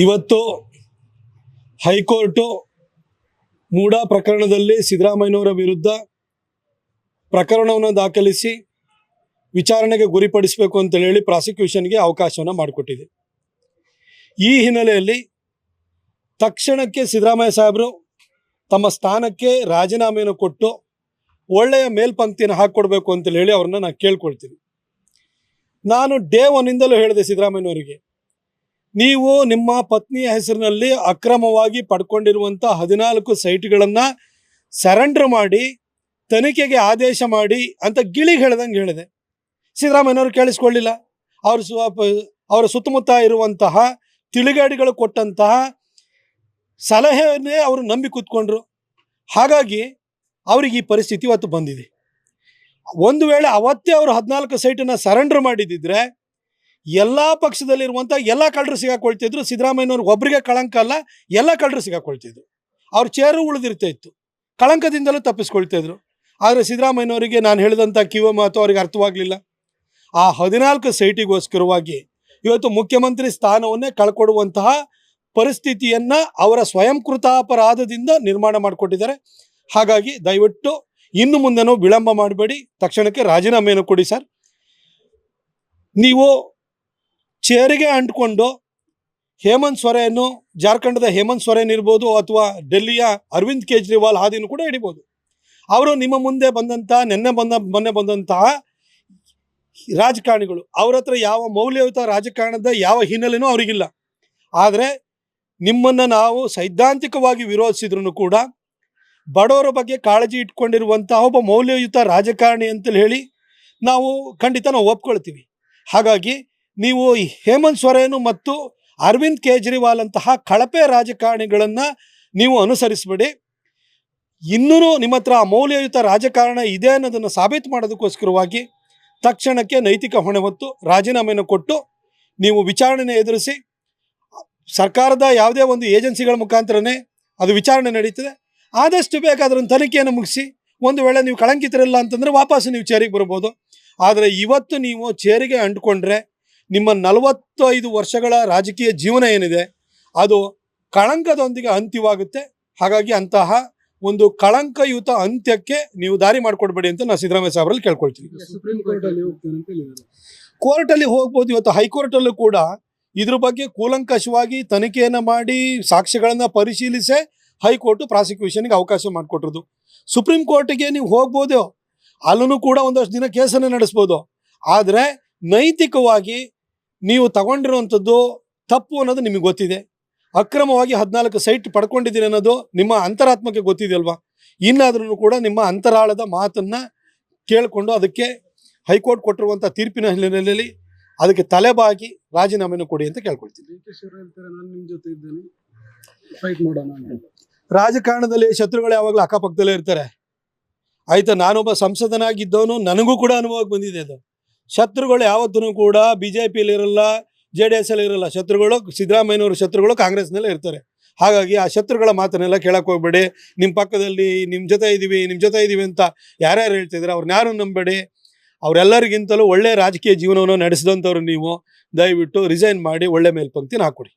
ಇವತ್ತು ಹೈಕೋರ್ಟು ಮೂಡಾ ಪ್ರಕರಣದಲ್ಲಿ ಸಿದ್ದರಾಮಯ್ಯನವರ ವಿರುದ್ಧ ಪ್ರಕರಣವನ್ನು ದಾಖಲಿಸಿ ವಿಚಾರಣೆಗೆ ಗುರಿಪಡಿಸಬೇಕು ಅಂತ ಹೇಳಿ ಪ್ರಾಸಿಕ್ಯೂಷನ್ಗೆ ಅವಕಾಶವನ್ನು ಮಾಡಿಕೊಟ್ಟಿದೆ. ಈ ಹಿನ್ನೆಲೆಯಲ್ಲಿ ತಕ್ಷಣಕ್ಕೆ ಸಿದ್ದರಾಮಯ್ಯ ಸಾಹೇಬರು ತಮ್ಮ ಸ್ಥಾನಕ್ಕೆ ರಾಜೀನಾಮೆಯನ್ನು ಕೊಟ್ಟು ಒಳ್ಳೆಯ ಮೇಲ್ಪಂಕ್ತಿಯನ್ನು ಹಾಕಿಕೊಡ್ಬೇಕು ಅಂತ ಹೇಳಿ ಅವ್ರನ್ನ ನಾನು ಕೇಳ್ಕೊಳ್ತೀನಿ. ನಾನು ಡೇ ಒನ್ನಿಂದಲೂ ಹೇಳಿದೆ ಸಿದ್ದರಾಮಯ್ಯನವರಿಗೆ, ನೀವು ನಿಮ್ಮ ಪತ್ನಿಯ ಹೆಸರಿನಲ್ಲಿ ಅಕ್ರಮವಾಗಿ ಪಡ್ಕೊಂಡಿರುವಂಥ 14 ಸೈಟ್ಗಳನ್ನು ಸರೆಂಡರ್ ಮಾಡಿ ತನಿಖೆಗೆ ಆದೇಶ ಮಾಡಿ ಅಂತ ಗಿಳಿಗೆ ಹೇಳ್ದಂಗೆ ಹೇಳಿದೆ. ಸಿದ್ದರಾಮಯ್ಯನವರು ಕೇಳಿಸ್ಕೊಳ್ಳಿಲ್ಲ. ಅವರ ಸುತ್ತಮುತ್ತ ಇರುವಂತಹ ತಿಳಿಗಾಡಿಗಳು ಕೊಟ್ಟಂತಹ ಸಲಹೆಯನ್ನೇ ಅವರು ನಂಬಿ ಕೂತ್ಕೊಂಡ್ರು. ಹಾಗಾಗಿ ಅವ್ರಿಗೆ ಈ ಪರಿಸ್ಥಿತಿ ಇವತ್ತು ಬಂದಿದೆ. ಒಂದು ವೇಳೆ ಅವತ್ತೇ ಅವರು 14 ಸೈಟನ್ನು ಸರೆಂಡರ್ ಮಾಡಿದ್ದಿದ್ರೆ ಎಲ್ಲ ಪಕ್ಷದಲ್ಲಿರುವಂಥ ಎಲ್ಲ ಕಳ್ಳರು ಸಿಗಾಕೊಳ್ತಿದ್ರು. ಸಿದ್ದರಾಮಯ್ಯನವ್ರಿಗೆ ಒಬ್ಬರಿಗೆ ಕಳಂಕ ಅಲ್ಲ, ಎಲ್ಲ ಕಳ್ಳರು ಸಿಗಾಕೊಳ್ತಿದ್ರು. ಅವ್ರ ಚೇರು ಉಳಿದಿರ್ತಾ ಇತ್ತು, ಕಳಂಕದಿಂದಲೂ ತಪ್ಪಿಸ್ಕೊಳ್ತಿದ್ರು. ಆದರೆ ಸಿದ್ದರಾಮಯ್ಯನವರಿಗೆ ನಾನು ಹೇಳಿದಂಥ ಕಿವ ಮಾತು ಅವ್ರಿಗೆ ಅರ್ಥವಾಗಲಿಲ್ಲ. ಆ 14 ಸೈಟಿಗೋಸ್ಕರವಾಗಿ ಇವತ್ತು ಮುಖ್ಯಮಂತ್ರಿ ಸ್ಥಾನವನ್ನೇ ಕಳ್ಕೊಡುವಂತಹ ಪರಿಸ್ಥಿತಿಯನ್ನು ಅವರ ಸ್ವಯಂಕೃತಾಪರಾಧದಿಂದ ನಿರ್ಮಾಣ ಮಾಡಿಕೊಟ್ಟಿದ್ದಾರೆ. ಹಾಗಾಗಿ ದಯವಿಟ್ಟು ಇನ್ನು ಮುಂದೆನೂ ವಿಳಂಬ ಮಾಡಬೇಡಿ, ತಕ್ಷಣಕ್ಕೆ ರಾಜೀನಾಮೆಯನ್ನು ಕೊಡಿ ಸರ್. ನೀವು ಚೇರಿಗೆ ಅಂಟ್ಕೊಂಡು ಹೇಮಂತ್ ಸೊರೇನು, ಜಾರ್ಖಂಡದ ಹೇಮಂತ್ ಸೊರೇನ್ ಇರ್ಬೋದು ಅಥವಾ ಡೆಲ್ಲಿಯ ಅರವಿಂದ್ ಕೇಜ್ರಿವಾಲ್ ಹಾದಿನೂ ಕೂಡ ಹಿಡಿಬೋದು. ಅವರು ನಿಮ್ಮ ಮುಂದೆ ಬಂದಂಥ ಮೊನ್ನೆ ಬಂದಂತಹ ರಾಜಕಾರಣಿಗಳು. ಅವ್ರ ಹತ್ರ ಯಾವ ಮೌಲ್ಯಯುತ ರಾಜಕಾರಣದ ಯಾವ ಹಿನ್ನೆಲೆನೂ ಅವರಿಗಿಲ್ಲ. ಆದರೆ ನಿಮ್ಮನ್ನು ನಾವು ಸೈದ್ಧಾಂತಿಕವಾಗಿ ವಿರೋಧಿಸಿದ್ರು ಕೂಡ ಬಡವರ ಬಗ್ಗೆ ಕಾಳಜಿ ಇಟ್ಕೊಂಡಿರುವಂತಹ ಒಬ್ಬ ಮೌಲ್ಯಯುತ ರಾಜಕಾರಣಿ ಅಂತೇಳಿ ಹೇಳಿ ನಾವು ಒಪ್ಕೊಳ್ತೀವಿ. ಹಾಗಾಗಿ ನೀವು ಹೇಮಂತ್ ಸೊರೇನು ಮತ್ತು ಅರವಿಂದ್ ಕೇಜ್ರಿವಾಲ್ ಅಂತಹ ಕಳಪೆ ರಾಜಕಾರಣಿಗಳನ್ನು ನೀವು ಅನುಸರಿಸಬೇಡಿ. ಇನ್ನೂ ನಿಮ್ಮ ಹತ್ರ ಮೌಲ್ಯಯುತ ರಾಜಕಾರಣ ಇದೆ ಅನ್ನೋದನ್ನು ಸಾಬೀತು ಮಾಡೋದಕ್ಕೋಸ್ಕರವಾಗಿ ತಕ್ಷಣಕ್ಕೆ ನೈತಿಕ ಹೊಣೆ ಹೊತ್ತು ರಾಜೀನಾಮೆಯನ್ನು ಕೊಟ್ಟು ನೀವು ವಿಚಾರಣೆ ಎದುರಿಸಿ, ಸರ್ಕಾರದ ಯಾವುದೇ ಒಂದು ಏಜೆನ್ಸಿಗಳ ಮುಖಾಂತರನೇ ಅದು ವಿಚಾರಣೆ ನಡೀತದೆ. ಆದಷ್ಟು ಬೇಗ ಅದರ ತನಿಖೆಯನ್ನು ಮುಗಿಸಿ, ಒಂದು ವೇಳೆ ನೀವು ಕಳಂಕಿತರಿಲ್ಲ ಅಂತಂದರೆ ವಾಪಸ್ ನೀವು ಚೇರಿಗೆ ಬರ್ಬೋದು. ಆದರೆ ಇವತ್ತು ನೀವು ಚೇರಿಗೆ ಅಂಟ್ಕೊಂಡ್ರೆ ನಿಮ್ಮ 45 ವರ್ಷಗಳ ರಾಜಕೀಯ ಜೀವನ ಏನಿದೆ ಅದು ಕಳಂಕದೊಂದಿಗೆ ಅಂತ್ಯವಾಗುತ್ತೆ. ಹಾಗಾಗಿ ಅಂತಹ ಒಂದು ಕಳಂಕಯುತ ಅಂತ್ಯಕ್ಕೆ ನೀವು ದಾರಿ ಮಾಡಿಕೊಡ್ಬೇಡಿ ಅಂತ ನಾನು ಸಿದ್ದರಾಮಯ್ಯ ಸಾಹೇಬರಲ್ಲಿ ಕೇಳ್ಕೊಳ್ತೀನಿ. ಕೋರ್ಟಲ್ಲಿ ಹೋಗ್ಬೋದು. ಇವತ್ತು ಹೈಕೋರ್ಟಲ್ಲೂ ಕೂಡ ಇದ್ರ ಬಗ್ಗೆ ಕೂಲಂಕಷವಾಗಿ ತನಿಖೆಯನ್ನು ಮಾಡಿ ಸಾಕ್ಷ್ಯಗಳನ್ನು ಪರಿಶೀಲಿಸೇ ಹೈಕೋರ್ಟು ಪ್ರಾಸಿಕ್ಯೂಷನ್ಗೆ ಅವಕಾಶ ಮಾಡಿಕೊಟ್ಟಿರೋದು. ಸುಪ್ರೀಂ ಕೋರ್ಟಿಗೆ ನೀವು ಹೋಗ್ಬೋದು, ಅಲ್ಲೂ ಕೂಡ ಒಂದಷ್ಟು ದಿನ ಕೇಸನ್ನು ನಡೆಸ್ಬೋದು. ಆದರೆ ನೈತಿಕವಾಗಿ ನೀವು ತಗೊಂಡಿರುವಂಥದ್ದು ತಪ್ಪು ಅನ್ನೋದು ನಿಮಗೆ ಗೊತ್ತಿದೆ. ಅಕ್ರಮವಾಗಿ 14 ಸೈಟ್ ಪಡ್ಕೊಂಡಿದ್ದೀರಿ ಅನ್ನೋದು ನಿಮ್ಮ ಅಂತರಾತ್ಮಕ್ಕೆ ಗೊತ್ತಿದೆಯಲ್ವಾ. ಇನ್ನಾದ್ರೂ ಕೂಡ ನಿಮ್ಮ ಅಂತರಾಳದ ಮಾತನ್ನು ಕೇಳಿಕೊಂಡು ಅದಕ್ಕೆ ಹೈಕೋರ್ಟ್ ಕೊಟ್ಟಿರುವಂಥ ತೀರ್ಪಿನ ಹಿನ್ನೆಲೆಯಲ್ಲಿ ಅದಕ್ಕೆ ತಲೆಬಾಗಿ ರಾಜೀನಾಮೆಯನ್ನು ಕೊಡಿ ಅಂತ ಕೇಳ್ಕೊಳ್ತೀನಿ. ರಾಜಕಾರಣದಲ್ಲಿ ಶತ್ರುಗಳು ಯಾವಾಗಲೂ ಅಕ್ಕಪಕ್ಕದಲ್ಲೇ ಇರ್ತಾರೆ. ಆಯಿತಾ, ನಾನೊಬ್ಬ ಸಂಸದನಾಗಿದ್ದವನು, ನನಗೂ ಕೂಡ ಅನುಭವಕ್ಕೆ ಬಂದಿದೆ. ಅದು ಶತ್ರುಗಳು ಯಾವತ್ತೂ ಕೂಡ BJPಯಲ್ಲಿ ಇರಲ್ಲ, JDS ಅಲ್ಲಿ ಇರಲ್ಲ. ಶತ್ರುಗಳು ಸಿದ್ದರಾಮಯ್ಯನವರು ಶತ್ರುಗಳು ಕಾಂಗ್ರೆಸ್ನಲ್ಲೇ ಇರ್ತಾರೆ. ಹಾಗಾಗಿ ಆ ಶತ್ರುಗಳ ಮಾತನ್ನೆಲ್ಲ ಕೇಳಕ್ಕೆ ಹೋಗ್ಬೇಡಿ. ನಿಮ್ಮ ಪಕ್ಕದಲ್ಲಿ ನಿಮ್ಮ ಜೊತೆ ಇದ್ದೀವಿ ಅಂತ ಯಾರ್ಯಾರು ಹೇಳ್ತಿದ್ದಾರೆ ಅವ್ರನ್ನ ಯಾರು ನಂಬೇಡಿ. ಅವರೆಲ್ಲರಿಗಿಂತಲೂ ಒಳ್ಳೆ ರಾಜಕೀಯ ಜೀವನವನ್ನು ನಡೆಸಿದಂಥವ್ರು ನೀವು. ದಯವಿಟ್ಟು ರಿಸೈನ್ ಮಾಡಿ ಒಳ್ಳೆ ಮೇಲ್ಪಂಕ್ತಿನ ಹಾಕ್ಕೊಡಿ.